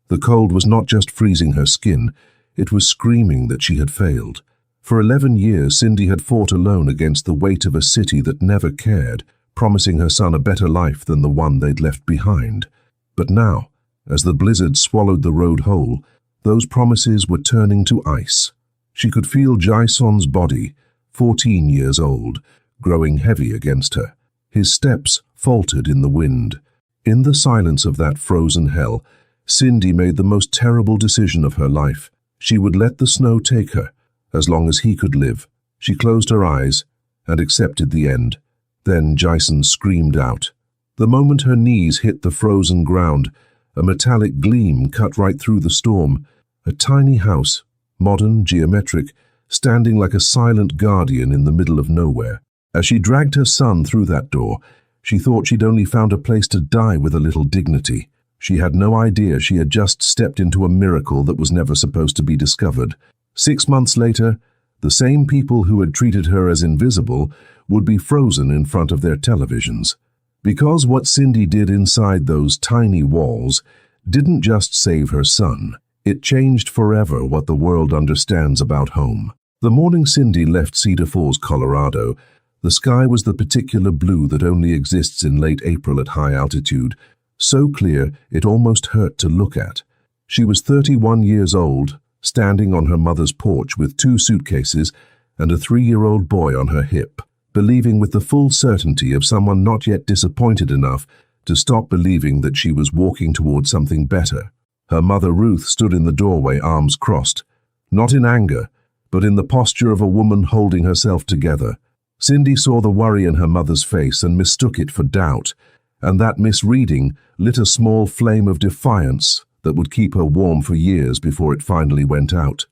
The cold was not just freezing her skin, it was screaming that she had failed. For 11 years, Cindy had fought alone against the weight of a city that never cared, promising her son a better life than the one they'd left behind. But now, as the blizzard swallowed the road whole, those promises were turning to ice. She could feel Jason's body, 14 years old, growing heavy against her. His steps faltered in the wind. In the silence of that frozen hell, Cindy made the most terrible decision of her life. She would let the snow take her, as long as he could live. She closed her eyes and accepted the end. Then Jason screamed out. The moment her knees hit the frozen ground, a metallic gleam cut right through the storm. A tiny house, modern, geometric, standing like a silent guardian in the middle of nowhere. As she dragged her son through that door, she thought she'd only found a place to die with a little dignity. She had no idea she had just stepped into a miracle that was never supposed to be discovered. 6 months later, the same people who had treated her as invisible would be frozen in front of their televisions. Because what Cindy did inside those tiny walls didn't just save her son, it changed forever what the world understands about home. The morning Cindy left Cedar Falls, Colorado, the sky was the particular blue that only exists in late April at high altitude, so clear it almost hurt to look at. She was 31 years old, standing on her mother's porch with 2 suitcases and a 3-year-old boy on her hip, believing with the full certainty of someone not yet disappointed enough to stop believing that she was walking toward something better. Her mother Ruth stood in the doorway, arms crossed, not in anger, but in the posture of a woman holding herself together. Cindy saw the worry in her mother's face and mistook it for doubt, and that misreading lit a small flame of defiance that would keep her warm for years before it finally went out.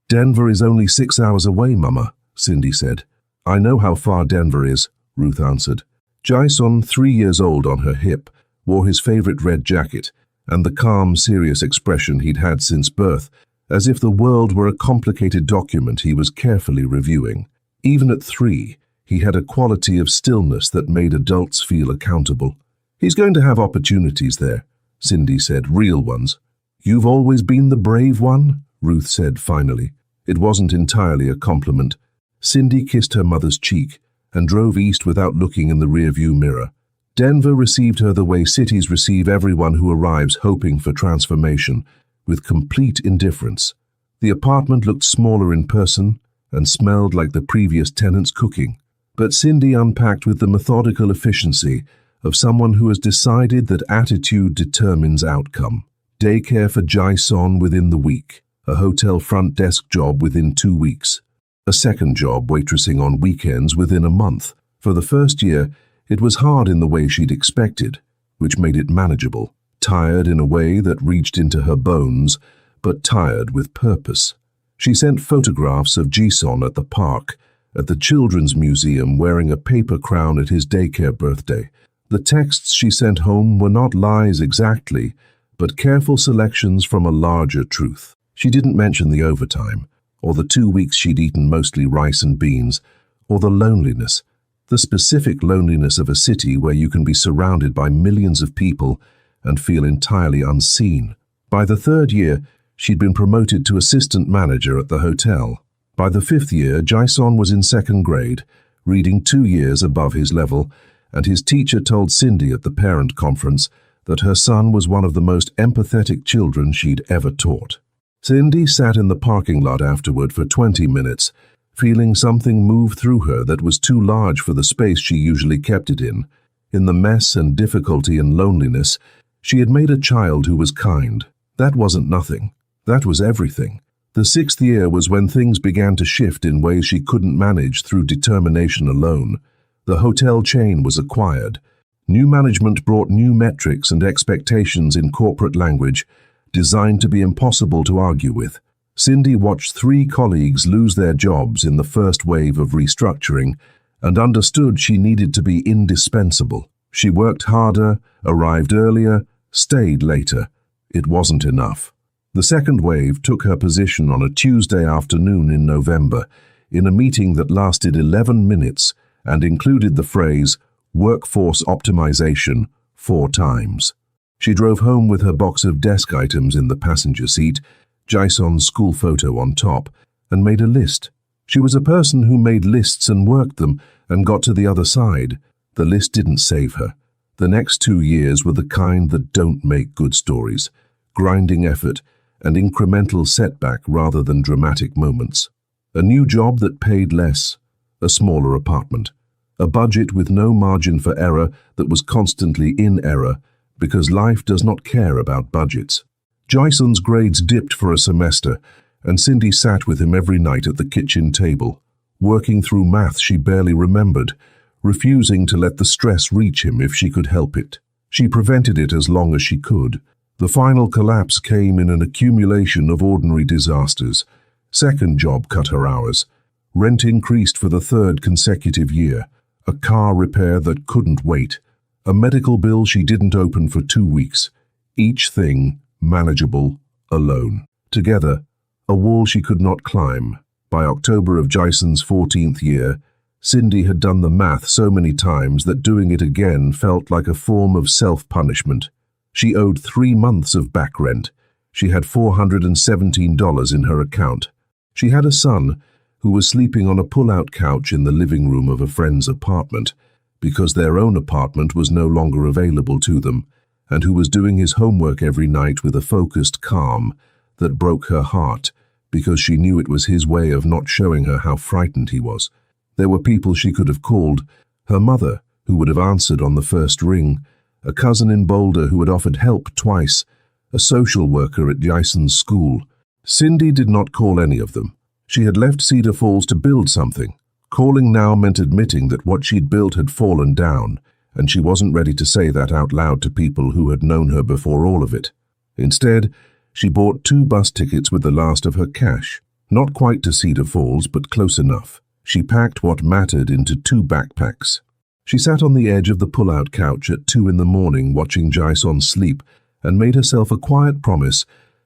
"Denver is only 6 hours away, Mama," Cindy said. "I know how far Denver is," Ruth answered. Jason, 3 years old on her hip, wore his favorite red jacket and the calm, serious expression he'd had since birth, as if the world were a complicated document he was carefully reviewing. Even at 3, he had a quality of stillness that made adults feel accountable. "He's going to have opportunities there," Cindy said, "real ones." "You've always been the brave one," Ruth said finally. It wasn't entirely a compliment. Cindy kissed her mother's cheek and drove east without looking in the rearview mirror. Denver received her the way cities receive everyone who arrives hoping for transformation, with complete indifference. The apartment looked smaller in person and smelled like the previous tenant's cooking. But Cindy unpacked with the methodical efficiency of someone who has decided that attitude determines outcome. Daycare for Jason within the week, a hotel front desk job within 2 weeks, a second job waitressing on weekends within a month. For the first year, it was hard in the way she'd expected, which made it manageable. Tired in a way that reached into her bones, but tired with purpose. She sent photographs of Jason at the park, at the Children's Museum wearing a paper crown at his daycare birthday. The texts she sent home were not lies exactly, but careful selections from a larger truth. She didn't mention the overtime, or the 2 weeks she'd eaten mostly rice and beans, or the loneliness, the specific loneliness of a city where you can be surrounded by millions of people and feel entirely unseen. By the 3rd year, she'd been promoted to assistant manager at the hotel. By the 5th year, Jason was in 2nd grade, reading 2 years above his level, and his teacher told Cindy at the parent conference that her son was one of the most empathetic children she'd ever taught. Cindy sat in the parking lot afterward for 20 minutes, feeling something move through her that was too large for the space she usually kept it in. In the mess and difficulty and loneliness, she had made a child who was kind. That wasn't nothing. That was everything. The 6th year was when things began to shift in ways she couldn't manage through determination alone. The hotel chain was acquired. New management brought new metrics and expectations in corporate language, designed to be impossible to argue with. Cindy watched 3 colleagues lose their jobs in the first wave of restructuring and understood she needed to be indispensable. She worked harder, arrived earlier, stayed later. It wasn't enough. The second wave took her position on a Tuesday afternoon in November, in a meeting that lasted 11 minutes and included the phrase, "workforce optimization," 4 times. She drove home with her box of desk items in the passenger seat, Jason's school photo on top, and made a list. She was a person who made lists and worked them and got to the other side. The list didn't save her. The next 2 years were the kind that don't make good stories. Grinding effort and incremental setback rather than dramatic moments. A new job that paid less. A smaller apartment. A budget with no margin for error that was constantly in error because life does not care about budgets. Jason's grades dipped for a semester, and Cindy sat with him every night at the kitchen table, working through math she barely remembered, refusing to let the stress reach him if she could help it. She prevented it as long as she could. The final collapse came in an accumulation of ordinary disasters. Second job cut her hours. Rent increased for the 3rd consecutive year. A car repair that couldn't wait. A medical bill she didn't open for 2 weeks. Each thing manageable, alone. Together, a wall she could not climb. By October of Jason's 14th year, Cindy had done the math so many times that doing it again felt like a form of self-punishment. She owed 3 months of back rent. She had $417 in her account. She had a son who was sleeping on a pull-out couch in the living room of a friend's apartment because their own apartment was no longer available to them, and who was doing his homework every night with a focused calm that broke her heart because she knew it was his way of not showing her how frightened he was. There were people she could have called, her mother, who would have answered on the first ring, a cousin in Boulder who had offered help twice, a social worker at Jason's school. Cindy did not call any of them. She had left Cedar Falls to build something. Calling now meant admitting that what she'd built had fallen down, and she wasn't ready to say that out loud to people who had known her before all of it. Instead, she bought 2 bus tickets with the last of her cash. Not quite to Cedar Falls, but close enough. She packed what mattered into 2 backpacks. She sat on the edge of the pull-out couch at 2 in the morning watching Jason sleep and made herself a quiet promise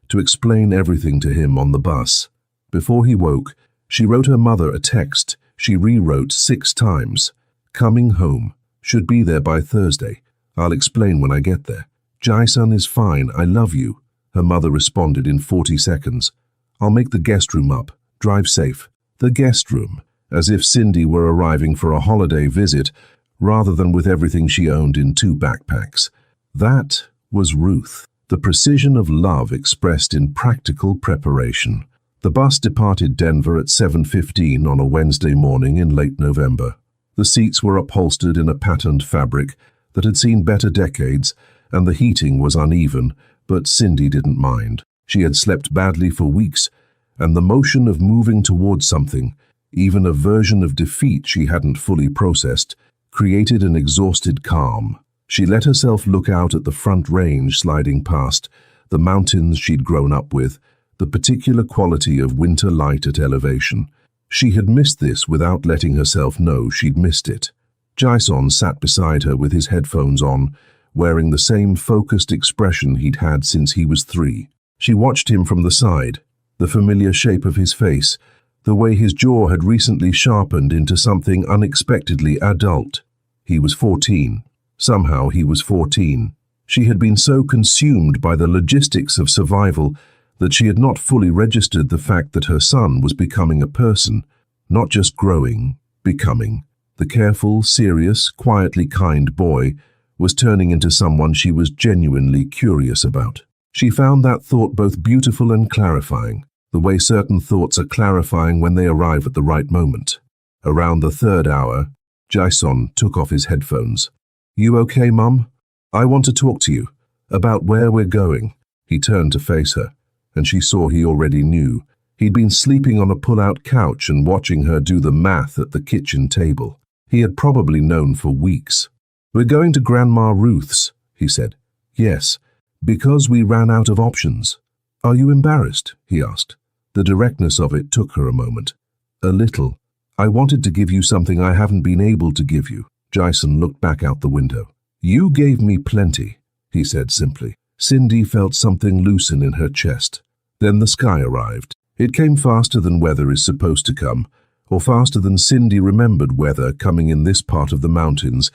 to explain everything to him on the bus. Before he woke, she wrote her mother a text she rewrote 6 times. Coming home. Should be there by Thursday. I'll explain when I get there. Jason is fine. I love you. Her mother responded in 40 seconds. I'll make the guest room up. Drive safe. The guest room. As if Cindy were arriving for a holiday visit rather than with everything she owned in 2 backpacks. That was Ruth. The precision of love expressed in practical preparation. The bus departed Denver at 7:15 on a Wednesday morning in late November. The seats were upholstered in a patterned fabric that had seen better decades, and the heating was uneven, but Cindy didn't mind. She had slept badly for weeks, and the motion of moving towards something, even a version of defeat she hadn't fully processed, created an exhausted calm. She let herself look out at the Front Range sliding past, the mountains she'd grown up with, the particular quality of winter light at elevation. She had missed this without letting herself know she'd missed it. Jason sat beside her with his headphones on, wearing the same focused expression he'd had since he was 3. She watched him from the side, the familiar shape of his face, the way his jaw had recently sharpened into something unexpectedly adult. He was 14. Somehow he was 14. She had been so consumed by the logistics of survival that she had not fully registered the fact that her son was becoming a person, not just growing, becoming. The careful, serious, quietly kind boy was turning into someone she was genuinely curious about. She found that thought both beautiful and clarifying, the way certain thoughts are clarifying when they arrive at the right moment. Around the 3rd hour, Jason took off his headphones. "You okay, Mum? I want to talk to you. About where we're going." He turned to face her, and she saw he already knew. He'd been sleeping on a pull-out couch and watching her do the math at the kitchen table. He had probably known for weeks. "We're going to Grandma Ruth's," he said. "Yes, because we ran out of options." "Are you embarrassed?" he asked. The directness of it took her a moment. "A little. I wanted to give you something I haven't been able to give you." Jason looked back out the window. "You gave me plenty," he said simply. Cindy felt something loosen in her chest. Then the sky arrived. It came faster than weather is supposed to come, or faster than Cindy remembered weather coming in this part of the mountains,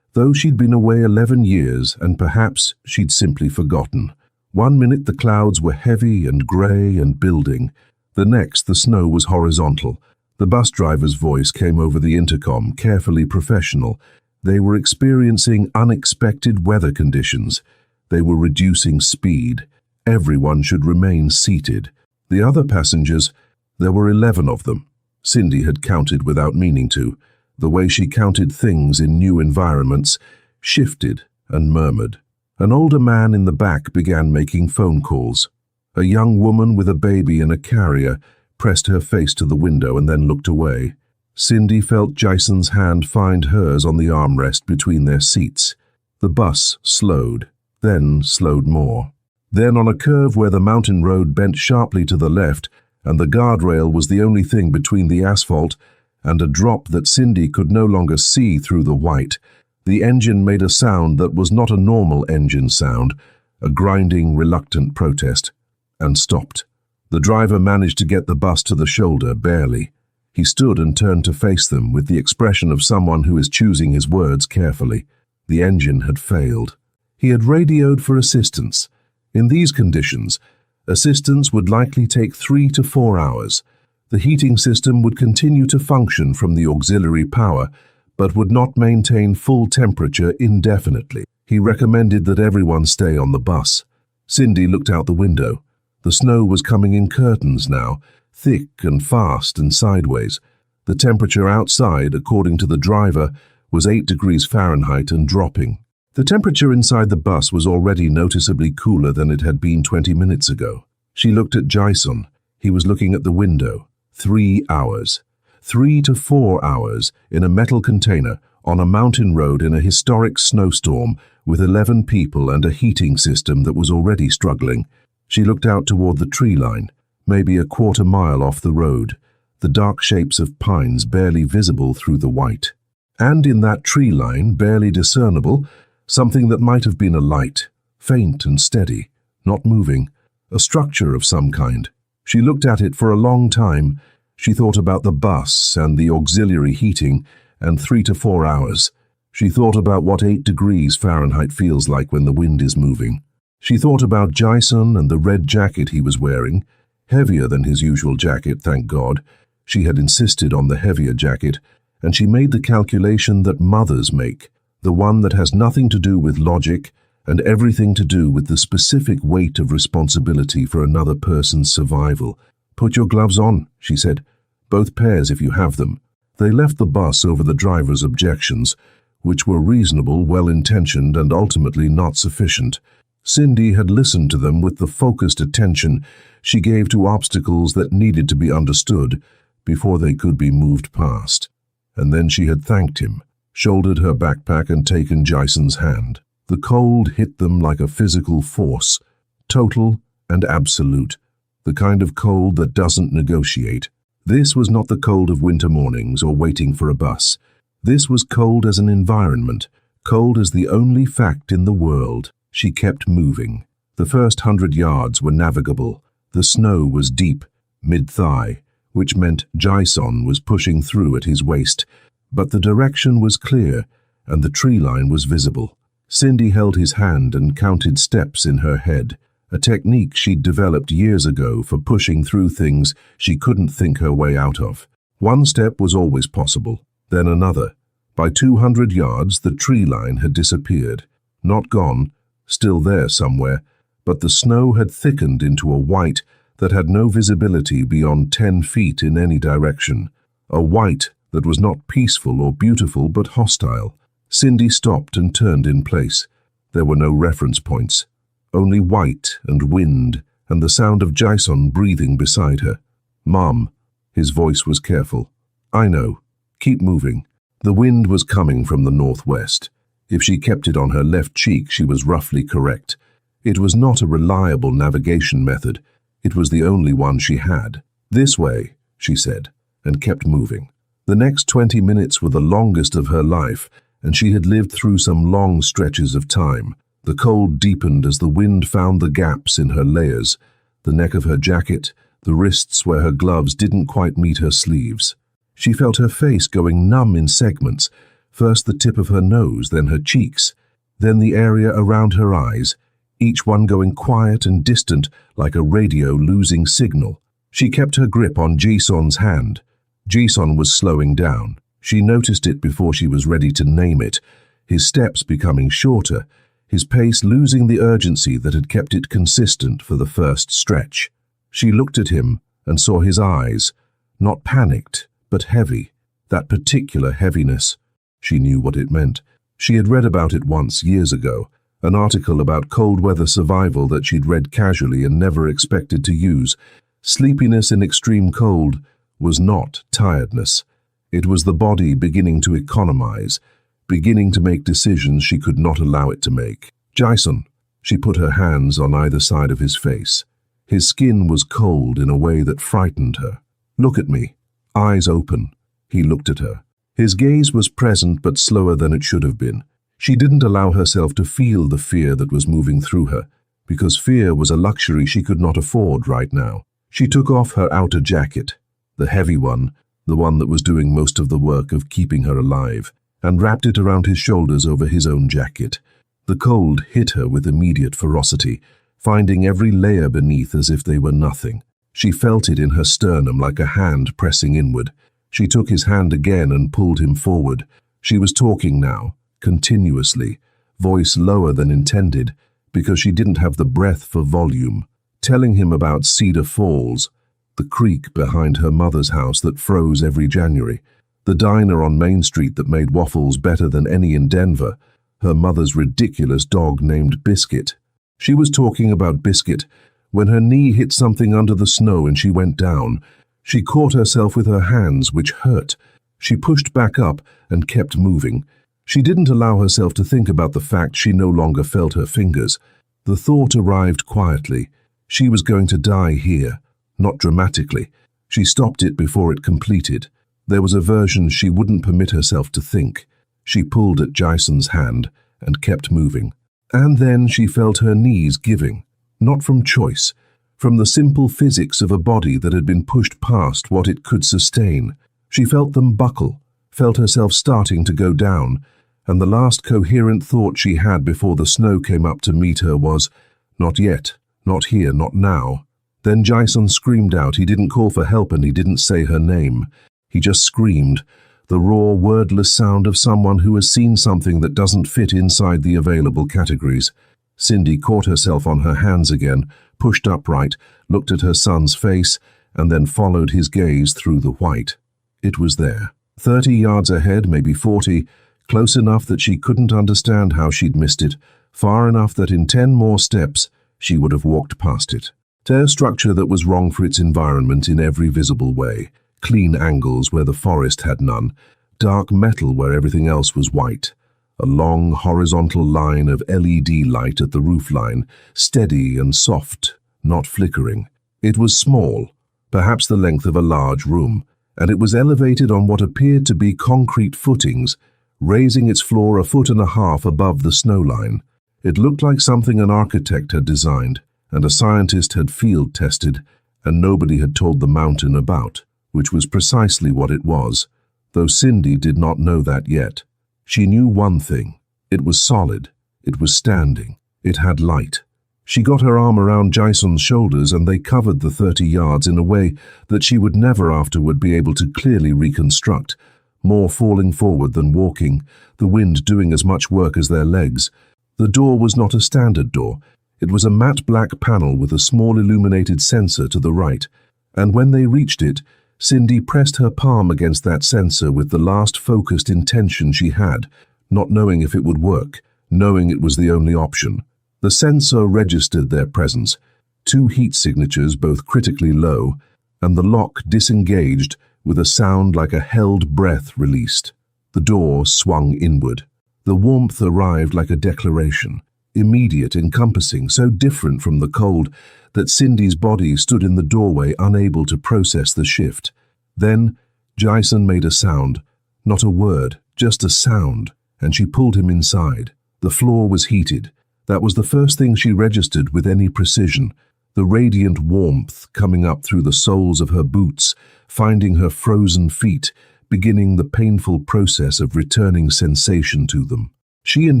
though she'd been away 11 years and perhaps she'd simply forgotten. One minute the clouds were heavy and grey and building. The next the snow was horizontal. The bus driver's voice came over the intercom, carefully professional. They were experiencing unexpected weather conditions. They were reducing speed. Everyone should remain seated. The other passengers, there were 11 of them. Cindy had counted without meaning to. The way she counted things in new environments shifted and murmured. An older man in the back began making phone calls. A young woman with a baby in a carrier pressed her face to the window and then looked away. Cindy felt Jason's hand find hers on the armrest between their seats. The bus slowed, then slowed more. Then on a curve where the mountain road bent sharply to the left and the guardrail was the only thing between the asphalt and a drop that Cindy could no longer see through the white, the engine made a sound that was not a normal engine sound, a grinding, reluctant protest, and stopped. The driver managed to get the bus to the shoulder, barely. He stood and turned to face them with the expression of someone who is choosing his words carefully. The engine had failed. He had radioed for assistance. In these conditions, assistance would likely take 3 to 4 hours. The heating system would continue to function from the auxiliary power, but would not maintain full temperature indefinitely. He recommended that everyone stay on the bus. Cindy looked out the window. The snow was coming in curtains now, thick and fast and sideways. The temperature outside, according to the driver, was 8 degrees Fahrenheit and dropping. The temperature inside the bus was already noticeably cooler than it had been 20 minutes ago. She looked at Jason. He was looking at the window. 3 hours. 3 to 4 hours in a metal container on a mountain road in a historic snowstorm with 11 people and a heating system that was already struggling. She looked out toward the tree line, maybe a quarter-mile off the road, the dark shapes of pines barely visible through the white. And in that tree line, barely discernible, something that might have been a light, faint and steady, not moving, a structure of some kind. She looked at it for a long time. She thought about the bus and the auxiliary heating and 3 to 4 hours. She thought about what 8 degrees Fahrenheit feels like when the wind is moving. She thought about Jason and the red jacket he was wearing, heavier than his usual jacket, thank God. She had insisted on the heavier jacket, and she made the calculation that mothers make, the one that has nothing to do with logic and everything to do with the specific weight of responsibility for another person's survival. "Put your gloves on," she said. "Both pairs if you have them." They left the bus over the driver's objections, which were reasonable, well-intentioned, and ultimately not sufficient. Cindy had listened to them with the focused attention she gave to obstacles that needed to be understood before they could be moved past. And then she had thanked him, shouldered her backpack and taken Jason's hand. The cold hit them like a physical force, total and absolute, the kind of cold that doesn't negotiate. This was not the cold of winter mornings or waiting for a bus. This was cold as an environment, cold as the only fact in the world. She kept moving. The first 100 yards were navigable. The snow was deep, mid-thigh, which meant Jason was pushing through at his waist, but the direction was clear and the tree line was visible. Cindy held his hand and counted steps in her head, a technique she'd developed years ago for pushing through things she couldn't think her way out of. One step was always possible, then another. By 200 yards, the tree line had disappeared. Not gone, still there somewhere, but the snow had thickened into a white that had no visibility beyond 10 feet in any direction. A white that was not peaceful or beautiful but hostile. Cindy stopped and turned in place. There were no reference points. Only white and wind and the sound of Jason breathing beside her. "Mom," his voice was careful. "I know. Keep moving." The wind was coming from the northwest. If she kept it on her left cheek, she was roughly correct. It was not a reliable navigation method. It was the only one she had. "This way," she said, and kept moving. The next 20 minutes were the longest of her life, and she had lived through some long stretches of time. The cold deepened as the wind found the gaps in her layers, the neck of her jacket, the wrists where her gloves didn't quite meet her sleeves. She felt her face going numb in segments, First the tip of her nose, then her cheeks, then the area around her eyes, each one going quiet and distant like a radio losing signal. She kept her grip on Jison's hand. Jison was slowing down. She noticed it before she was ready to name it, his steps becoming shorter, his pace losing the urgency that had kept it consistent for the first stretch. She looked at him and saw his eyes, not panicked, but heavy. That particular heaviness. She knew what it meant. She had read about it once, years ago, an article about cold weather survival that she'd read casually and never expected to use. Sleepiness in extreme cold was not tiredness. It was the body beginning to economize, beginning to make decisions she could not allow it to make. Jison. She put her hands on either side of his face. His skin was cold in a way that frightened her. Look at me. Eyes open. He looked at her. His gaze was present but slower than it should have been. She didn't allow herself to feel the fear that was moving through her, because fear was a luxury she could not afford right now. She took off her outer jacket, the heavy one, the one that was doing most of the work of keeping her alive, and wrapped it around his shoulders over his own jacket. The cold hit her with immediate ferocity, finding every layer beneath as if they were nothing. She felt it in her sternum like a hand pressing inward. She took his hand again and pulled him forward. She was talking now, continuously, voice lower than intended, because she didn't have the breath for volume, telling him about Cedar Falls, the creek behind her mother's house that froze every January, the diner on Main Street that made waffles better than any in Denver, her mother's ridiculous dog named Biscuit. She was talking about Biscuit when her knee hit something under the snow and she went down. She caught herself with her hands, which hurt. She pushed back up and kept moving. She didn't allow herself to think about the fact she no longer felt her fingers. The thought arrived quietly. She was going to die here, not dramatically. She stopped it before it completed. There was a version she wouldn't permit herself to think. She pulled at Jison's hand and kept moving. And then she felt her knees giving, not from choice, from the simple physics of a body that had been pushed past what it could sustain. She felt them buckle, felt herself starting to go down, and the last coherent thought she had before the snow came up to meet her was, "Not yet, not here, not now." Then Jison screamed out. He didn't call for help and he didn't say her name. He just screamed, the raw, wordless sound of someone who has seen something that doesn't fit inside the available categories. Cindy caught herself on her hands again, pushed upright, looked at her son's face, and then followed his gaze through the white. It was there, 30 yards ahead, maybe 40, close enough that she couldn't understand how she'd missed it, far enough that in 10 more steps she would have walked past it. A structure that was wrong for its environment in every visible way. Clean angles where the forest had none, dark metal where everything else was white. A long horizontal line of LED light at the roofline, steady and soft, not flickering. It was small, perhaps the length of a large room, and it was elevated on what appeared to be concrete footings, raising its floor 1.5 feet above the snow line. It looked like something an architect had designed, and a scientist had field-tested, and nobody had told the mountain about, which was precisely what it was, though Cindy did not know that yet. She knew one thing. It was solid. It was standing. It had light. She got her arm around Jison's shoulders and they covered the 30 yards in a way that she would never afterward be able to clearly reconstruct, more falling forward than walking, the wind doing as much work as their legs. The door was not a standard door. It was a matte black panel with a small illuminated sensor to the right, and when they reached it, Cindy pressed her palm against that sensor with the last focused intention she had, not knowing if it would work, knowing it was the only option. The sensor registered their presence, 2 heat signatures both critically low, and the lock disengaged with a sound like a held breath released. The door swung inward. The warmth arrived like a declaration, immediate, encompassing, so different from the cold that Cindy's body stood in the doorway unable to process the shift. Then Jison made a sound, not a word, just a sound, and she pulled him inside. The floor was heated. That was the first thing she registered with any precision, the radiant warmth coming up through the soles of her boots, finding her frozen feet, beginning the painful process of returning sensation to them. She and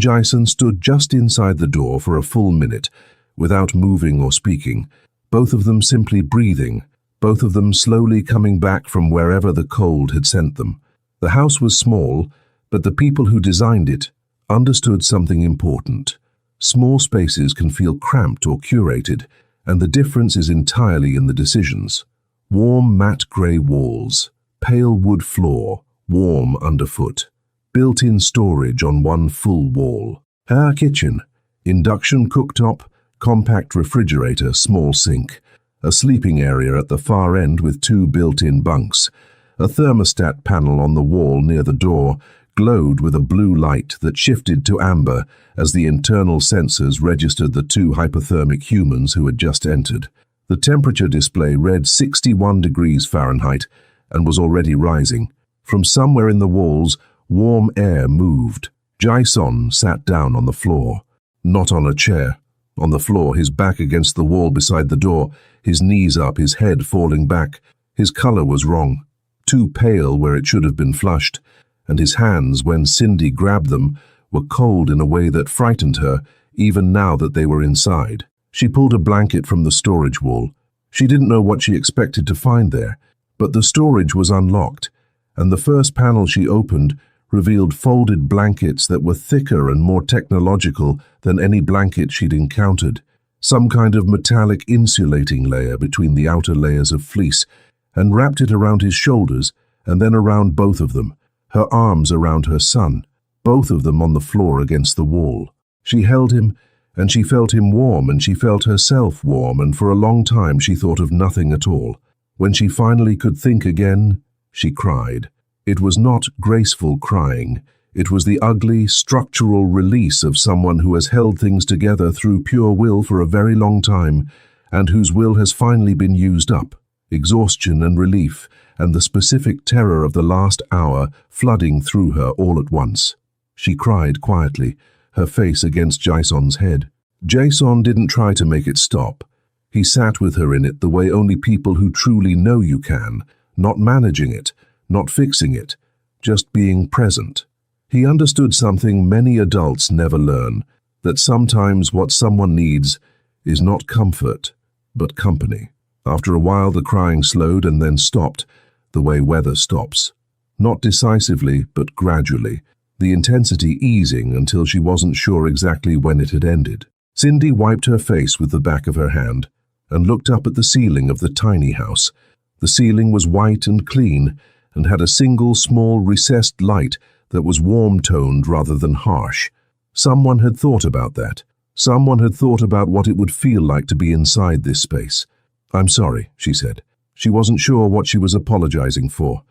Jason stood just inside the door for a full minute, without moving or speaking, both of them simply breathing, both of them slowly coming back from wherever the cold had sent them. The house was small, but the people who designed it understood something important. Small spaces can feel cramped or curated, and the difference is entirely in the decisions. Warm matte grey walls, pale wood floor, warm underfoot, built-in storage on one full wall. Her kitchen, induction cooktop, compact refrigerator, small sink, a sleeping area at the far end with 2 built-in bunks. A thermostat panel on the wall near the door glowed with a blue light that shifted to amber as the internal sensors registered the 2 hypothermic humans who had just entered. The temperature display read 61 degrees Fahrenheit and was already rising. From somewhere in the walls, warm air moved. Jason sat down on the floor. Not on a chair. On the floor, his back against the wall beside the door, his knees up, his head falling back. His color was wrong, too pale where it should have been flushed, and his hands, when Cindy grabbed them, were cold in a way that frightened her, even now that they were inside. She pulled a blanket from the storage wall. She didn't know what she expected to find there, but the storage was unlocked, and the first panel she opened revealed folded blankets that were thicker and more technological than any blanket she'd encountered. Some kind of metallic insulating layer between the outer layers of fleece, and wrapped it around his shoulders and then around both of them, her arms around her son, both of them on the floor against the wall. She held him, and she felt him warm, and she felt herself warm, and for a long time she thought of nothing at all. When she finally could think again, she cried. It was not graceful crying. It was the ugly, structural release of someone who has held things together through pure will for a very long time, and whose will has finally been used up. Exhaustion and relief, and the specific terror of the last hour flooding through her all at once. She cried quietly, her face against Jason's head. Jason didn't try to make it stop. He sat with her in it the way only people who truly know you can, not managing it, not fixing it, just being present. He understood something many adults never learn, that sometimes what someone needs is not comfort, but company. After a while the crying slowed and then stopped, the way weather stops. Not decisively, but gradually, the intensity easing until she wasn't sure exactly when it had ended. Cindy wiped her face with the back of her hand and looked up at the ceiling of the tiny house. The ceiling was white and clean and had a single small recessed light that was warm-toned rather than harsh. Someone had thought about that. Someone had thought about what it would feel like to be inside this space. "I'm sorry," she said. She wasn't sure what she was apologizing for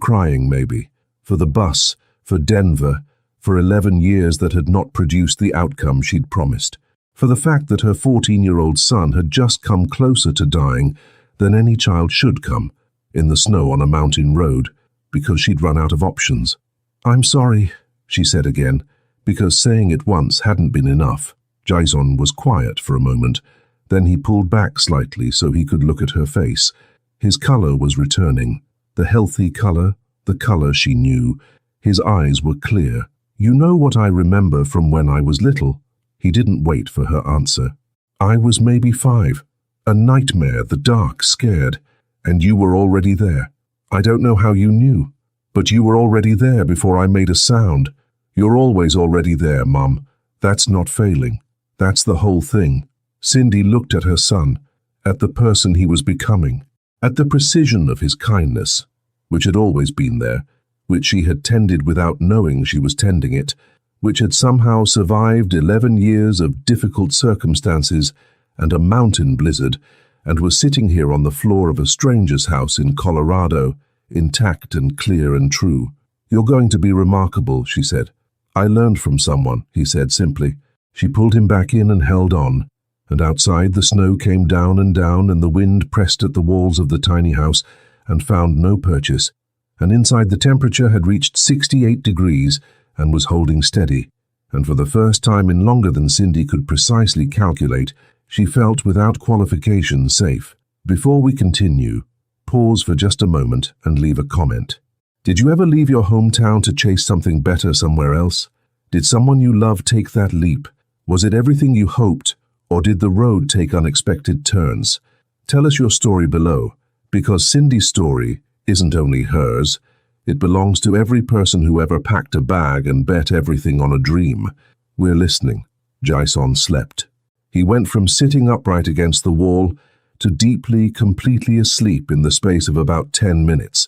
crying maybe, for the bus, for Denver, for 11 years that had not produced the outcome she'd promised, for the fact that her 14-year-old son had just come closer to dying than any child should come, in the snow on a mountain road, because she'd run out of options. "I'm sorry," she said again, because saying it once hadn't been enough. Jason was quiet for a moment. Then he pulled back slightly so he could look at her face. His color was returning, the healthy color, the color she knew. His eyes were clear. "You know what I remember from when I was little?" He didn't wait for her answer. "I was maybe 5. A nightmare, the dark, scared. And you were already there. I don't know how you knew, but you were already there before I made a sound. You're always already there, Mum. That's not failing. That's the whole thing." Cindy looked at her son, at the person he was becoming, at the precision of his kindness, which had always been there, which she had tended without knowing she was tending it, which had somehow survived 11 years of difficult circumstances and a mountain blizzard, and was sitting here on the floor of a stranger's house in Colorado, intact and clear and true. "You're going to be remarkable," she said. "I learned from someone," he said simply. She pulled him back in and held on, and outside the snow came down, and the wind pressed at the walls of the tiny house and found no purchase, and inside the temperature had reached 68 degrees and was holding steady, and for the first time in longer than Cindy could precisely calculate, she felt without qualification safe. Before we continue, pause for just a moment and leave a comment. Did you ever leave your hometown to chase something better somewhere else? Did someone you love take that leap? Was it everything you hoped, or did the road take unexpected turns? Tell us your story below, because Cindy's story isn't only hers, it belongs to every person who ever packed a bag and bet everything on a dream. We're listening. Jason slept. He went from sitting upright against the wall to deeply, completely asleep in the space of about 10 minutes.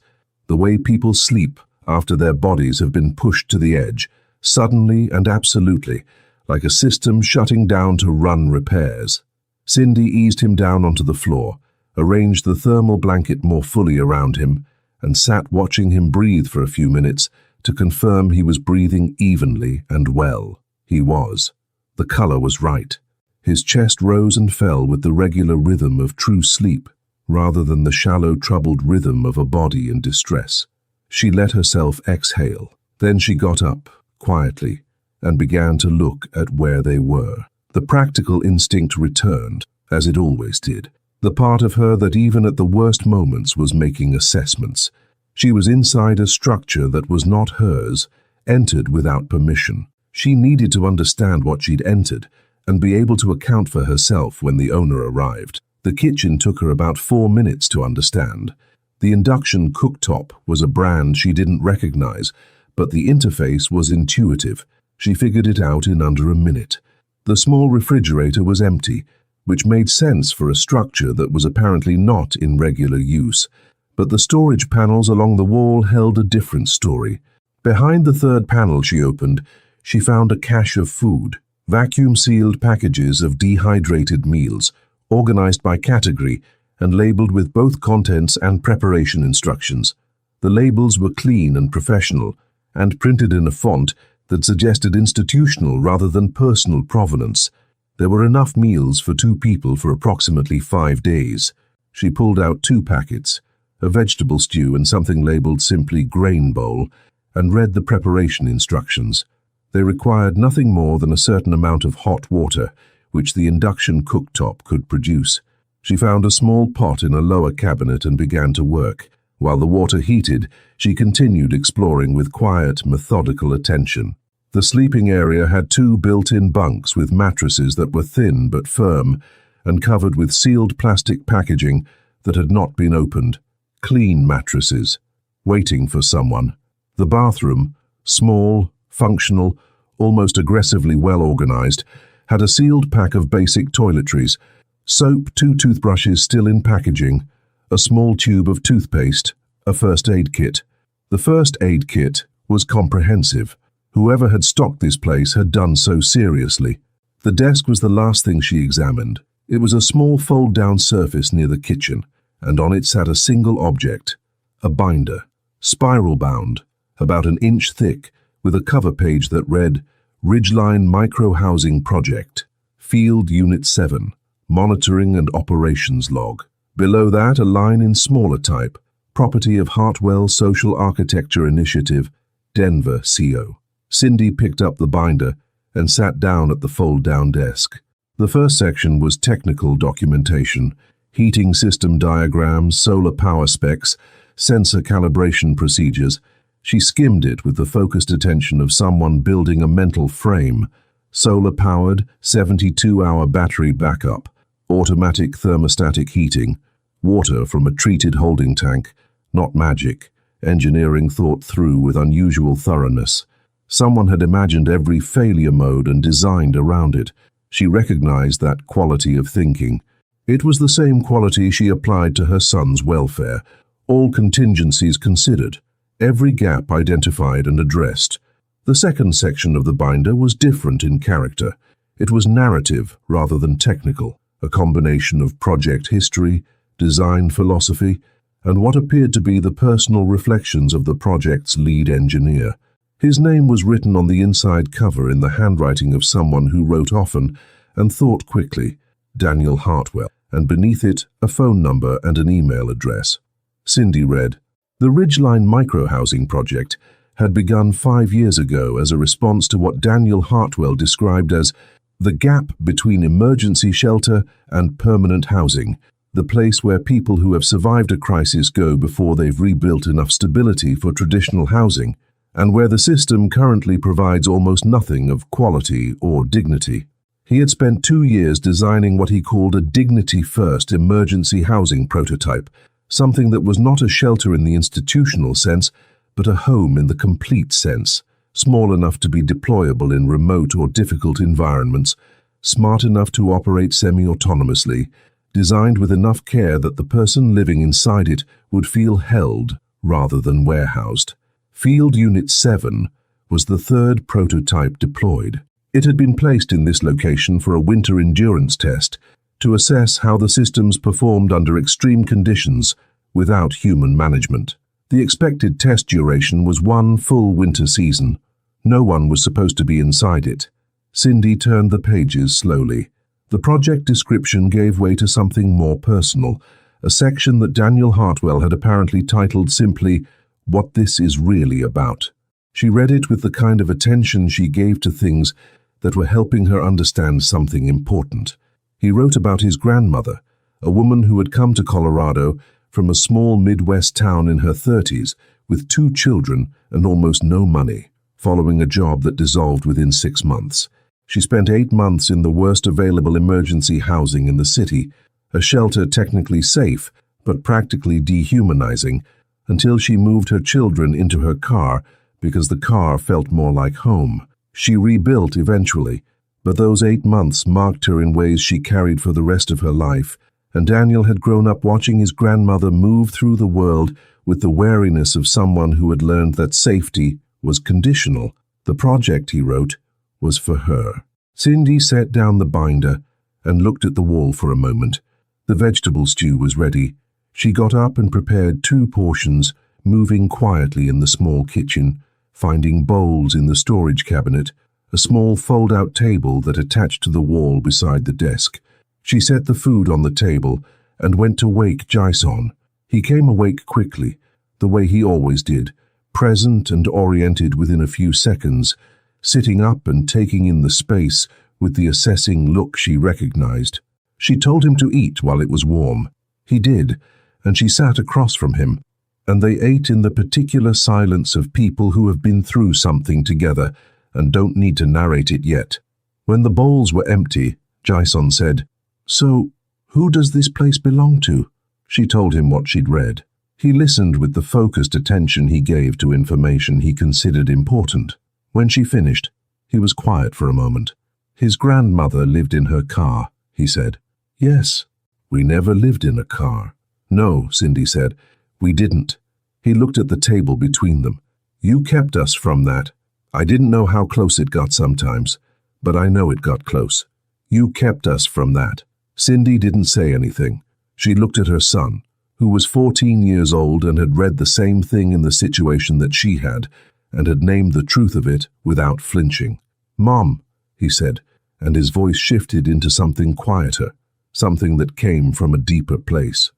The way people sleep after their bodies have been pushed to the edge, suddenly and absolutely, like a system shutting down to run repairs. Cindy eased him down onto the floor, arranged the thermal blanket more fully around him, and sat watching him breathe for a few minutes to confirm he was breathing evenly and well. He was. The color was right. His chest rose and fell with the regular rhythm of true sleep, rather than the shallow, troubled rhythm of a body in distress. She let herself exhale. Then she got up, quietly, and began to look at where they were. The practical instinct returned, as it always did. The part of her that even at the worst moments was making assessments. She was inside a structure that was not hers, entered without permission. She needed to understand what she'd entered, and be able to account for herself when the owner arrived. The kitchen took her about 4 minutes to understand. The induction cooktop was a brand she didn't recognize, but the interface was intuitive. She figured it out in under a minute. The small refrigerator was empty, which made sense for a structure that was apparently not in regular use. But the storage panels along the wall held a different story. Behind the third panel she opened, she found a cache of food, vacuum-sealed packages of dehydrated meals, organized by category and labeled with both contents and preparation instructions. The labels were clean and professional, and printed in a font that suggested institutional rather than personal provenance. There were enough meals for 2 people for approximately 5 days. She pulled out 2 packets, a vegetable stew and something labeled simply grain bowl, and read the preparation instructions. They required nothing more than a certain amount of hot water, which the induction cooktop could produce. She found a small pot in a lower cabinet and began to work. While the water heated, she continued exploring with quiet, methodical attention. The sleeping area had 2 built-in bunks with mattresses that were thin but firm and covered with sealed plastic packaging that had not been opened. Clean mattresses, waiting for someone. The bathroom, small, functional, almost aggressively well-organized, had a sealed pack of basic toiletries, soap, 2 toothbrushes still in packaging, a small tube of toothpaste, a first aid kit. The first aid kit was comprehensive. Whoever had stocked this place had done so seriously. The desk was the last thing she examined. It was a small fold-down surface near the kitchen, and on it sat a single object, a binder, spiral-bound, about an inch thick, with a cover page that read, Ridgeline Micro-Housing Project, Field Unit 7, Monitoring and Operations Log. Below that, a line in smaller type, Property of Hartwell Social Architecture Initiative, Denver, CO. Cindy picked up the binder and sat down at the fold-down desk. The first section was technical documentation, heating system diagrams, solar power specs, sensor calibration procedures. She skimmed it with the focused attention of someone building a mental frame. Solar-powered, 72-hour battery backup, automatic thermostatic heating, water from a treated holding tank, not magic, engineering thought through with unusual thoroughness. Someone had imagined every failure mode and designed around it. She recognized that quality of thinking. It was the same quality she applied to her son's welfare, all contingencies considered, every gap identified and addressed. The second section of the binder was different in character. It was narrative rather than technical, a combination of project history, design philosophy, and what appeared to be the personal reflections of the project's lead engineer. His name was written on the inside cover in the handwriting of someone who wrote often and thought quickly, Daniel Hartwell, and beneath it a phone number and an email address. Cindy read, The Ridgeline Microhousing Project had begun 5 years ago as a response to what Daniel Hartwell described as the gap between emergency shelter and permanent housing. the place where people who have survived a crisis go before they've rebuilt enough stability for traditional housing, and where the system currently provides almost nothing of quality or dignity. He had spent 2 years designing what he called a dignity-first emergency housing prototype, something that was not a shelter in the institutional sense, but a home in the complete sense, small enough to be deployable in remote or difficult environments, smart enough to operate semi-autonomously, designed with enough care that the person living inside it would feel held rather than warehoused. Field Unit 7 was the third prototype deployed. It had been placed in this location for a winter endurance test to assess how the systems performed under extreme conditions without human management. The expected test duration was 1 full winter season. No one was supposed to be inside it. Cindy turned the pages slowly. The project description gave way to something more personal, a section that Daniel Hartwell had apparently titled simply, "What This Is Really About." She read it with the kind of attention she gave to things that were helping her understand something important. He wrote about his grandmother, a woman who had come to Colorado from a small Midwest town in her 30s with 2 children and almost no money, following a job that dissolved within 6 months. She spent 8 months in the worst available emergency housing in the city, a shelter technically safe but practically dehumanizing, until she moved her children into her car because the car felt more like home. She rebuilt eventually, but those 8 months marked her in ways she carried for the rest of her life, and Daniel had grown up watching his grandmother move through the world with the wariness of someone who had learned that safety was conditional. The project, he wrote, was for her. Cindy set down the binder and looked at the wall for a moment. The vegetable stew was ready. She got up and prepared 2 portions, moving quietly in the small kitchen, finding bowls in the storage cabinet, a small fold-out table that attached to the wall beside the desk. She set the food on the table and went to wake Jason. He came awake quickly, the way he always did, present and oriented within a few seconds, sitting up and taking in the space with the assessing look she recognized. She told him to eat while it was warm. He did, and she sat across from him, and they ate in the particular silence of people who have been through something together and don't need to narrate it yet. When the bowls were empty, Jason said, "So, who does this place belong to?" She told him what she'd read. He listened with the focused attention he gave to information he considered important. When she finished, he was quiet for a moment. "His grandmother lived in her car," he said. "Yes, we never lived in a car." "No," Cindy said, "we didn't." He looked at the table between them. "You kept us from that. I didn't know how close it got sometimes, but I know it got close. You kept us from that." Cindy didn't say anything. She looked at her son, who was 14 years old and had read the same thing in the situation that she had, and had named the truth of it without flinching. "Mom," he said, and his voice shifted into something quieter, something that came from a deeper place.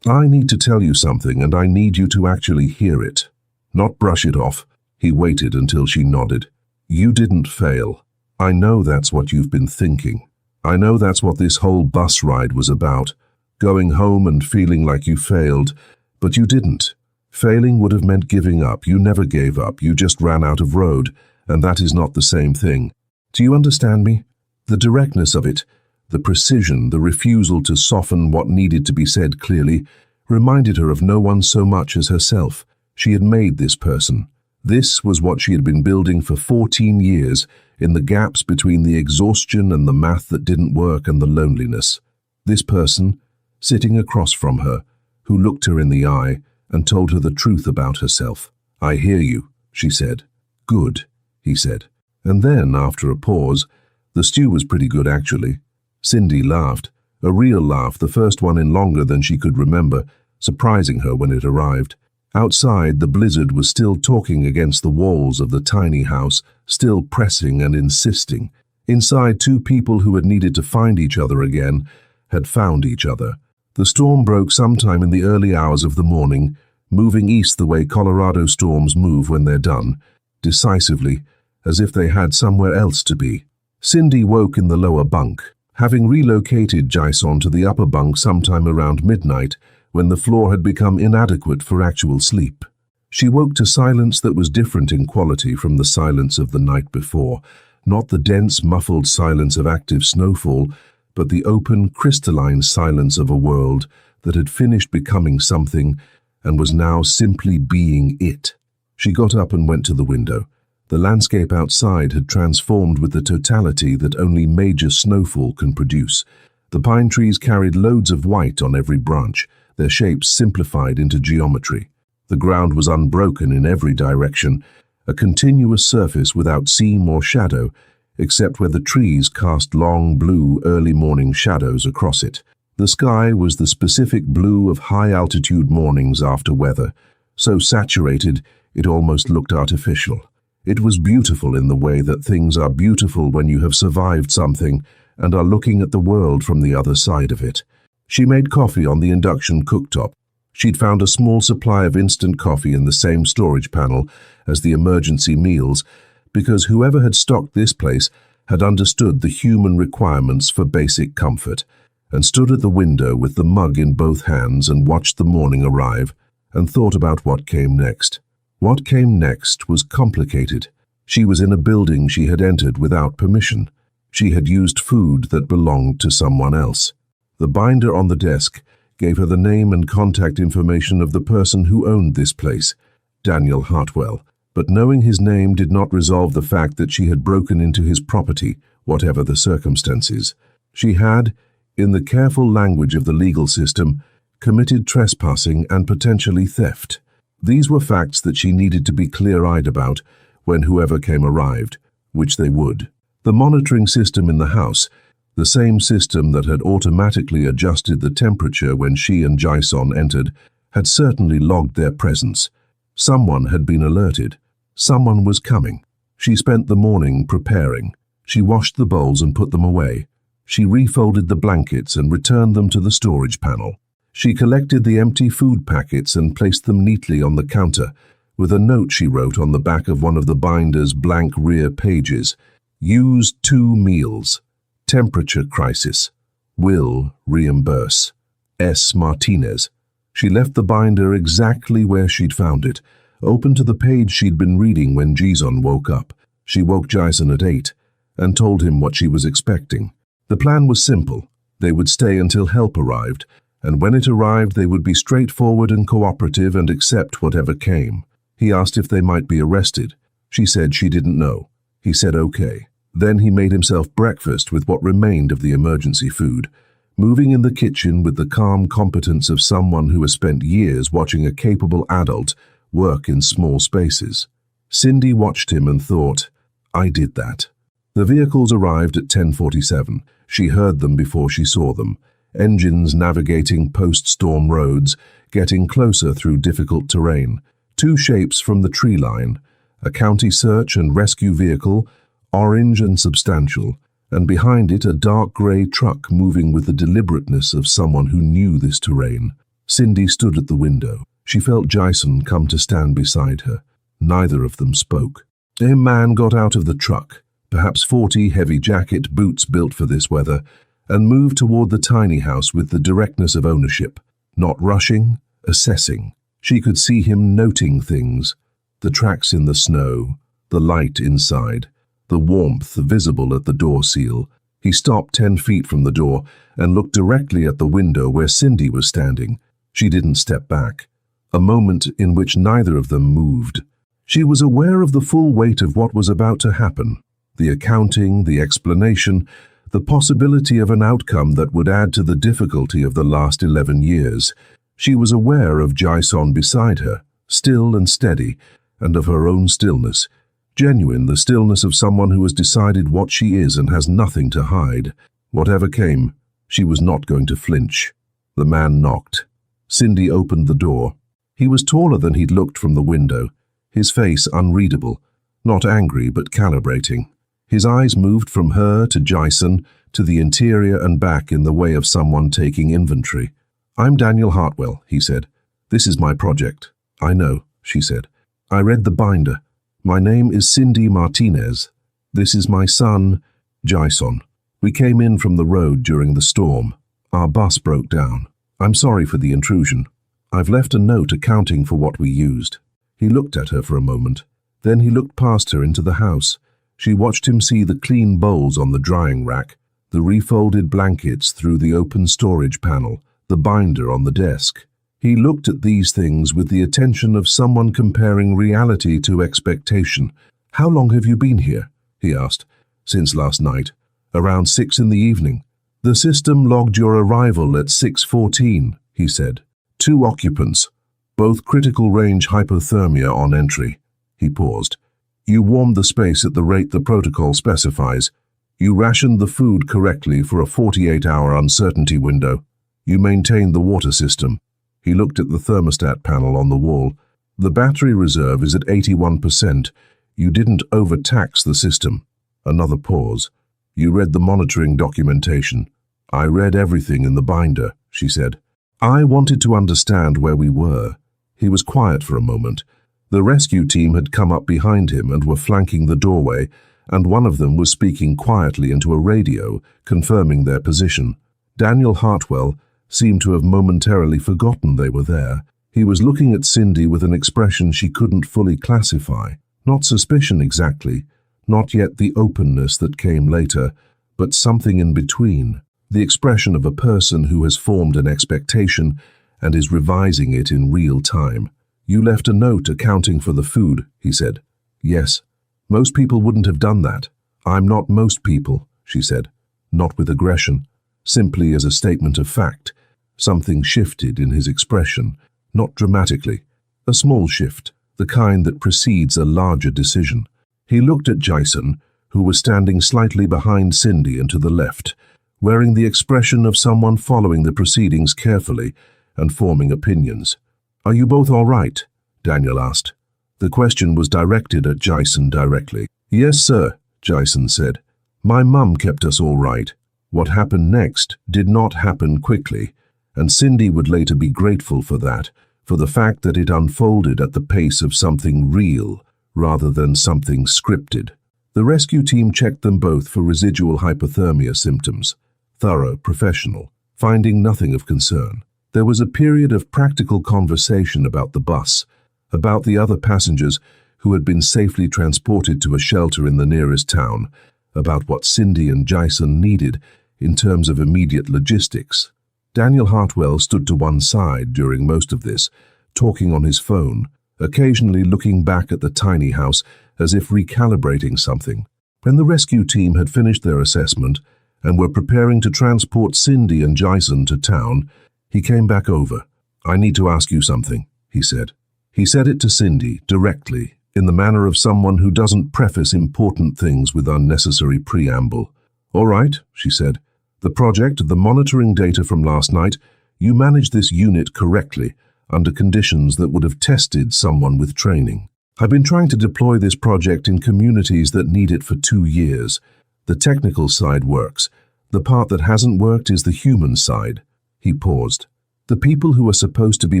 "I need to tell you something, and I need you to actually hear it. Not brush it off." He waited until she nodded. "You didn't fail. I know that's what you've been thinking. I know that's what this whole bus ride was about, going home and feeling like you failed, but you didn't. Failing would have meant giving up. You never gave up. You just ran out of road, and that is not the same thing. Do you understand me? The directness of it, the precision, the refusal to soften what needed to be said clearly, reminded her of no one so much as herself. She had made this person. This was what she had been building for 14 years, in the gaps between the exhaustion and the math that didn't work and the loneliness. This person, sitting across from her, who looked her in the eye and told her the truth about herself. "I hear you," she said. "Good," he said. And then, after a pause, "The stew was pretty good, actually." Cindy laughed, a real laugh, the first one in longer than she could remember, surprising her when it arrived. Outside, the blizzard was still talking against the walls of the tiny house, still pressing and insisting. Inside, 2 people who had needed to find each other again had found each other. The storm broke sometime in the early hours of the morning, moving east the way Colorado storms move when they're done, decisively, as if they had somewhere else to be. Cindy woke in the lower bunk, having relocated Jason to the upper bunk sometime around midnight when the floor had become inadequate for actual sleep. She woke to silence that was different in quality from the silence of the night before, not the dense, muffled silence of active snowfall, but the open, crystalline silence of a world that had finished becoming something and was now simply being it. She got up and went to the window. The landscape outside had transformed with the totality that only major snowfall can produce. The pine trees carried loads of white on every branch, their shapes simplified into geometry. The ground was unbroken in every direction, a continuous surface without seam or shadow, except where the trees cast long blue early morning shadows across it. The sky was the specific blue of high-altitude mornings after weather, so saturated it almost looked artificial. It was beautiful in the way that things are beautiful when you have survived something and are looking at the world from the other side of it. She made coffee on the induction cooktop. She'd found a small supply of instant coffee in the same storage panel as the emergency meals, because whoever had stocked this place had understood the human requirements for basic comfort, and stood at the window with the mug in both hands and watched the morning arrive, and thought about what came next. What came next was complicated. She was in a building she had entered without permission. She had used food that belonged to someone else. The binder on the desk gave her the name and contact information of the person who owned this place, Daniel Hartwell, but knowing his name did not resolve the fact that she had broken into his property, whatever the circumstances. She had, in the careful language of the legal system, committed trespassing and potentially theft. These were facts that she needed to be clear-eyed about when whoever came arrived, which they would. The monitoring system in the house, the same system that had automatically adjusted the temperature when she and Jason entered, had certainly logged their presence. Someone had been alerted. Someone was coming. She spent the morning preparing. She washed the bowls and put them away. She refolded the blankets and returned them to the storage panel. She collected the empty food packets and placed them neatly on the counter, with a note she wrote on the back of one of the binder's blank rear pages. Used 2 meals. Temperature crisis. Will reimburse. S. Martinez. She left the binder exactly where she'd found it, open to the page she'd been reading when Jason woke up. She woke Jason at 8 and told him what she was expecting. The plan was simple. They would stay until help arrived, and when it arrived they would be straightforward and cooperative and accept whatever came. He asked if they might be arrested. She said she didn't know. He said okay. Then he made himself breakfast with what remained of the emergency food, moving in the kitchen with the calm competence of someone who has spent years watching a capable adult work in small spaces. Cindy watched him and thought, I did that. The vehicles arrived at 10:47. She heard them before she saw them. Engines navigating post-storm roads, getting closer through difficult terrain. 2 shapes from the tree line, a county search and rescue vehicle, orange and substantial, and behind it a dark grey truck moving with the deliberateness of someone who knew this terrain. Cindy stood at the window. She felt Jason come to stand beside her. Neither of them spoke. A man got out of the truck, perhaps 40, heavy jacket, boots built for this weather, and moved toward the tiny house with the directness of ownership, not rushing, assessing. She could see him noting things, the tracks in the snow, the light inside, the warmth visible at the door seal. He stopped 10 feet from the door and looked directly at the window where Cindy was standing. She didn't step back, a moment in which neither of them moved. She was aware of the full weight of what was about to happen, the accounting, the explanation, the possibility of an outcome that would add to the difficulty of the last 11 years. She was aware of Jason beside her, still and steady, and of her own stillness, genuine, the stillness of someone who has decided what she is and has nothing to hide. Whatever came, she was not going to flinch. The man knocked. Cindy opened the door. He was taller than he'd looked from the window, his face unreadable, not angry but calibrating. His eyes moved from her to Jason to the interior and back in the way of someone taking inventory. I'm Daniel Hartwell, he said. This is my project. I know, she said. I read the binder. My name is Cindy Martinez. This is my son, Jason. We came in from the road during the storm. Our bus broke down. I'm sorry for the intrusion. I've left a note accounting for what we used." He looked at her for a moment. Then he looked past her into the house. She watched him see the clean bowls on the drying rack, the refolded blankets through the open storage panel, the binder on the desk. He looked at these things with the attention of someone comparing reality to expectation. "How long have you been here?" he asked. "Since last night. Around 6 in the evening. The system logged your arrival at 6:14, he said. 2 occupants, both critical range hypothermia on entry." He paused. "You warmed the space at the rate the protocol specifies. You rationed the food correctly for a 48-hour uncertainty window. You maintained the water system." He looked at the thermostat panel on the wall. "The battery reserve is at 81%. You didn't overtax the system." Another pause. "You read the monitoring documentation." "I read everything in the binder," she said. "I wanted to understand where we were." He was quiet for a moment. The rescue team had come up behind him and were flanking the doorway, and one of them was speaking quietly into a radio, confirming their position. Daniel Hartwell seemed to have momentarily forgotten they were there. He was looking at Cindy with an expression she couldn't fully classify. Not suspicion exactly, not yet the openness that came later, but something in between. The expression of a person who has formed an expectation and is revising it in real time. "You left a note accounting for the food," he said. "Yes. Most people wouldn't have done that." "I'm not most people," she said. Not with aggression, simply as a statement of fact. Something shifted in his expression, not dramatically. A small shift, the kind that precedes a larger decision. He looked at Jason, who was standing slightly behind Cindy and to the left, wearing the expression of someone following the proceedings carefully and forming opinions. "Are you both all right?" Daniel asked. The question was directed at Jason directly. "Yes, sir," Jason said. "My mum kept us all right. What happened next did not happen quickly, and Cindy would later be grateful for that, for the fact that it unfolded at the pace of something real rather than something scripted." The rescue team checked them both for residual hypothermia symptoms. Thorough, professional, finding nothing of concern. There was a period of practical conversation about the bus, about the other passengers who had been safely transported to a shelter in the nearest town, about what Cindy and Jason needed in terms of immediate logistics. Daniel Hartwell stood to one side during most of this, talking on his phone, occasionally looking back at the tiny house as if recalibrating something. When the rescue team had finished their assessment and were preparing to transport Cindy and Jason to town, he came back over. "I need to ask you something," he said. He said it to Cindy, directly, in the manner of someone who doesn't preface important things with unnecessary preamble. "All right," she said. "The project, the monitoring data from last night, you managed this unit correctly, under conditions that would have tested someone with training. I've been trying to deploy this project in communities that need it for 2 years. The technical side works. The part that hasn't worked is the human side." He paused. "The people who are supposed to be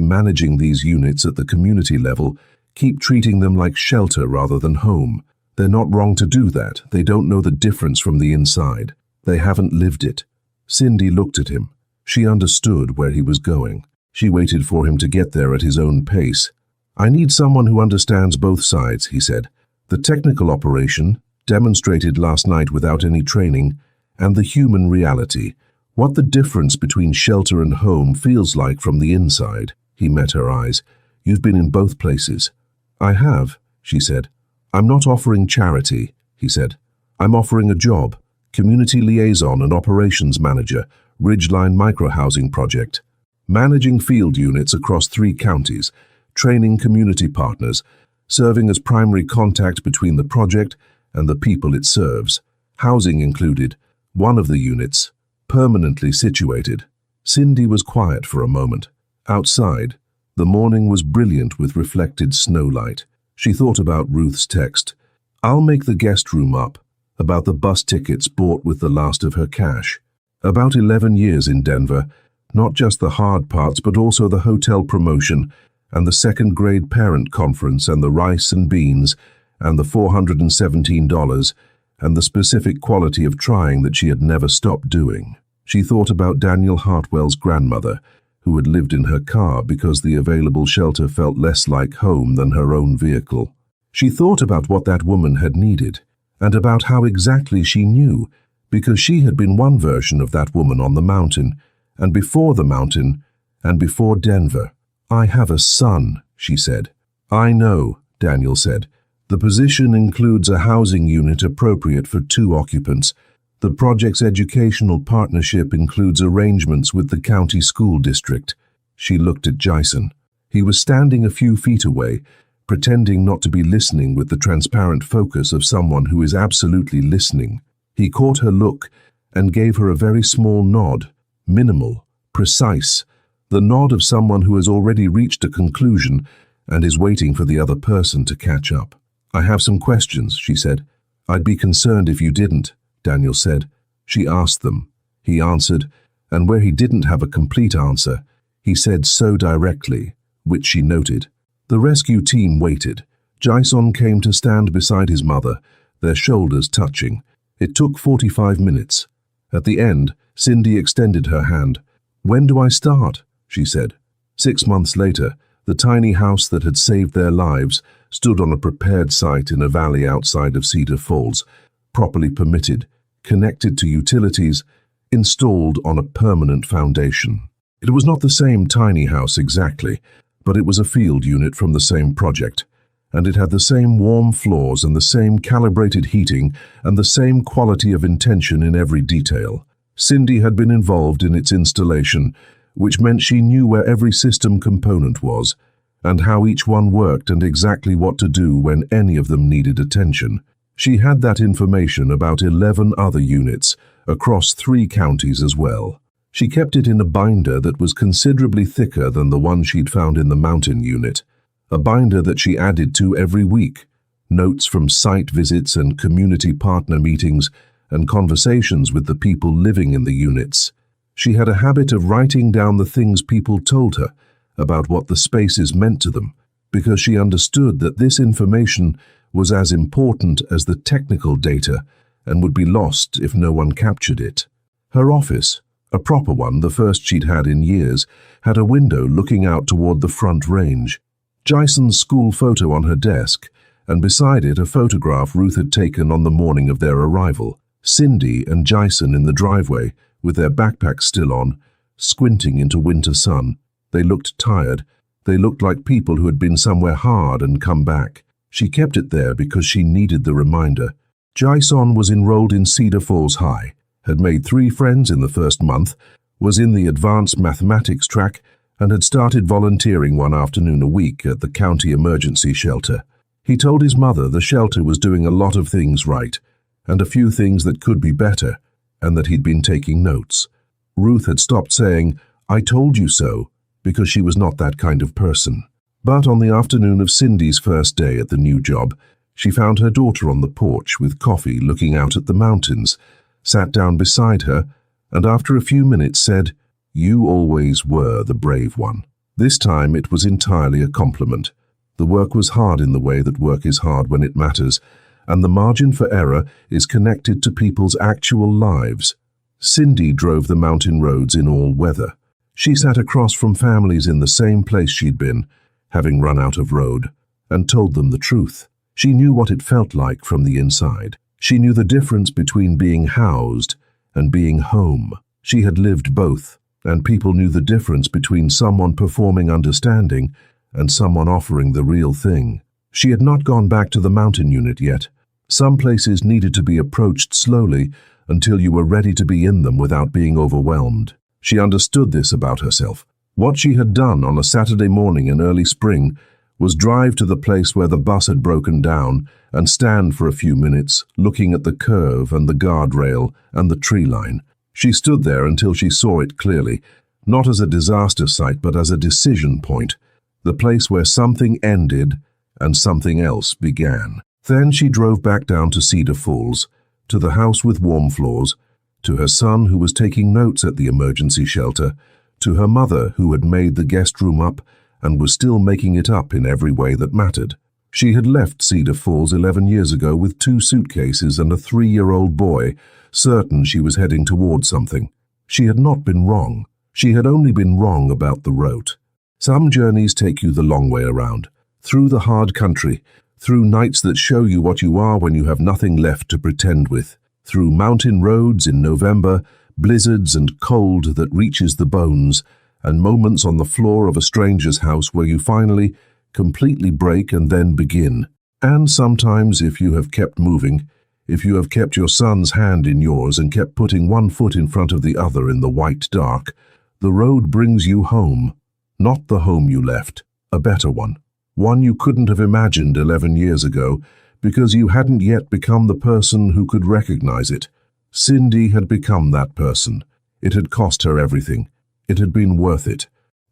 managing these units at the community level keep treating them like shelter rather than home. They're not wrong to do that. They don't know the difference from the inside. They haven't lived it." Cindy looked at him. She understood where he was going. She waited for him to get there at his own pace. "I need someone who understands both sides," he said. "The technical operation, demonstrated last night without any training, and the human reality. What the difference between shelter and home feels like from the inside." He met her eyes. "You've been in both places." "I have," she said. "I'm not offering charity," he said. "I'm offering a job, community liaison and operations manager, Ridgeline Microhousing Project. Managing field units across 3 counties, training community partners, serving as primary contact between the project and the people it serves. Housing included, one of the units, permanently situated." Cindy was quiet for a moment. Outside, the morning was brilliant with reflected snowlight. She thought about Ruth's text. "I'll make the guest room up," about the bus tickets bought with the last of her cash. About 11 years in Denver, not just the hard parts but also the hotel promotion and the second-grade parent conference and the rice and beans and the $417 and the specific quality of trying that she had never stopped doing. She thought about Daniel Hartwell's grandmother, who had lived in her car because the available shelter felt less like home than her own vehicle. She thought about what that woman had needed, and about how exactly she knew, because she had been one version of that woman on the mountain, and before the mountain, and before Denver. "I have a son," she said. "I know," Daniel said. "The position includes a housing unit appropriate for 2 occupants. The project's educational partnership includes arrangements with the county school district." She looked at Jason. He was standing a few feet away, pretending not to be listening with the transparent focus of someone who is absolutely listening. He caught her look and gave her a very small nod, minimal, precise, the nod of someone who has already reached a conclusion and is waiting for the other person to catch up. "I have some questions," she said. "I'd be concerned if you didn't," Daniel said. She asked them. He answered, and where he didn't have a complete answer, he said so directly, which she noted. The rescue team waited. Jason came to stand beside his mother, their shoulders touching. It took 45 minutes. At the end, Cindy extended her hand. "When do I start?" she said. 6 months later, the tiny house that had saved their lives stood on a prepared site in a valley outside of Cedar Falls, properly permitted, connected to utilities, installed on a permanent foundation. It was not the same tiny house exactly, but it was a field unit from the same project, and it had the same warm floors and the same calibrated heating and the same quality of intention in every detail. Cindy had been involved in its installation, which meant she knew where every system component was, and how each one worked and exactly what to do when any of them needed attention. She had that information about 11 other units, across 3 counties as well. She kept it in a binder that was considerably thicker than the one she'd found in the mountain unit, a binder that she added to every week, notes from site visits and community partner meetings and conversations with the people living in the units. She had a habit of writing down the things people told her about what the spaces meant to them, because she understood that this information was as important as the technical data and would be lost if no one captured it. Her office, a proper one, the first she'd had in years, had a window looking out toward the front range. Jason's school photo on her desk, and beside it a photograph Ruth had taken on the morning of their arrival. Cindy and Jason in the driveway, with their backpacks still on, squinting into winter sun. They looked tired. They looked like people who had been somewhere hard and come back. She kept it there because she needed the reminder. Jason was enrolled in Cedar Falls High, had made 3 friends in the first month, was in the advanced mathematics track, and had started volunteering one afternoon a week at the county emergency shelter. He told his mother the shelter was doing a lot of things right, and a few things that could be better, and that he'd been taking notes. Ruth had stopped saying, "I told you so," because she was not that kind of person. But on the afternoon of Cindy's first day at the new job, she found her daughter on the porch with coffee looking out at the mountains, sat down beside her, and after a few minutes said, "You always were the brave one." This time it was entirely a compliment. The work was hard in the way that work is hard when it matters, and the margin for error is connected to people's actual lives. Cindy drove the mountain roads in all weather. She sat across from families in the same place she'd been, having run out of road, and told them the truth. She knew what it felt like from the inside. She knew the difference between being housed and being home. She had lived both, and people knew the difference between someone performing understanding and someone offering the real thing. She had not gone back to the mountain unit yet. Some places needed to be approached slowly until you were ready to be in them without being overwhelmed. She understood this about herself. What she had done on a Saturday morning in early spring was drive to the place where the bus had broken down and stand for a few minutes, looking at the curve and the guardrail and the tree line. She stood there until she saw it clearly, not as a disaster site but as a decision point, the place where something ended and something else began. Then she drove back down to Cedar Falls, to the house with warm floors, to her son who was taking notes at the emergency shelter, to her mother who had made the guest room up and was still making it up in every way that mattered. She had left Cedar Falls 11 years ago with 2 suitcases and a 3-year-old boy, certain she was heading towards something. She had not been wrong. She had only been wrong about the road. Some journeys take you the long way around, through the hard country, through nights that show you what you are when you have nothing left to pretend with, through mountain roads in November, blizzards and cold that reaches the bones, and moments on the floor of a stranger's house where you finally, completely break and then begin. And sometimes, if you have kept moving, if you have kept your son's hand in yours and kept putting one foot in front of the other in the white dark, the road brings you home. Not the home you left, a better one. One you couldn't have imagined 11 years ago because you hadn't yet become the person who could recognize it. Cindy had become that person. It had cost her everything. It had been worth it.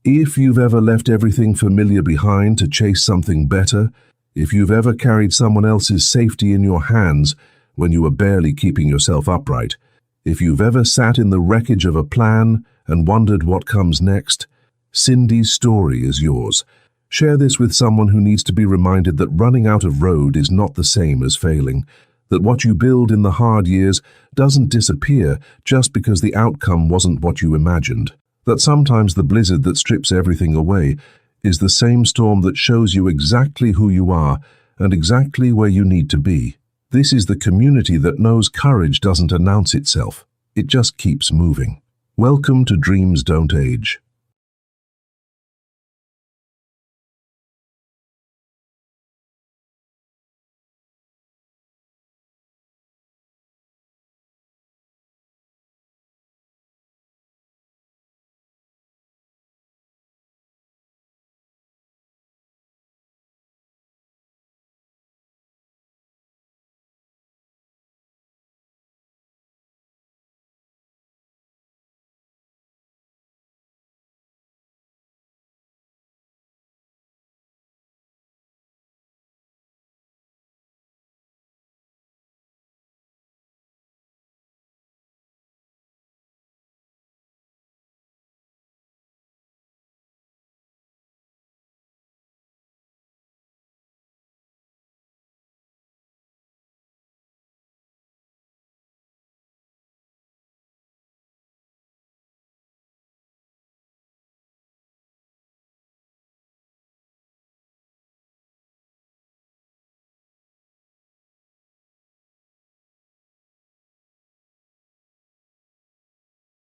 If you've ever left everything familiar behind to chase something better, if you've ever carried someone else's safety in your hands when you were barely keeping yourself upright, if you've ever sat in the wreckage of a plan and wondered what comes next, Cindy's story is yours. Share this with someone who needs to be reminded that running out of road is not the same as failing, that what you build in the hard years doesn't disappear just because the outcome wasn't what you imagined, that sometimes the blizzard that strips everything away is the same storm that shows you exactly who you are and exactly where you need to be. This is the community that knows courage doesn't announce itself. It just keeps moving. Welcome to Dreams Don't Age.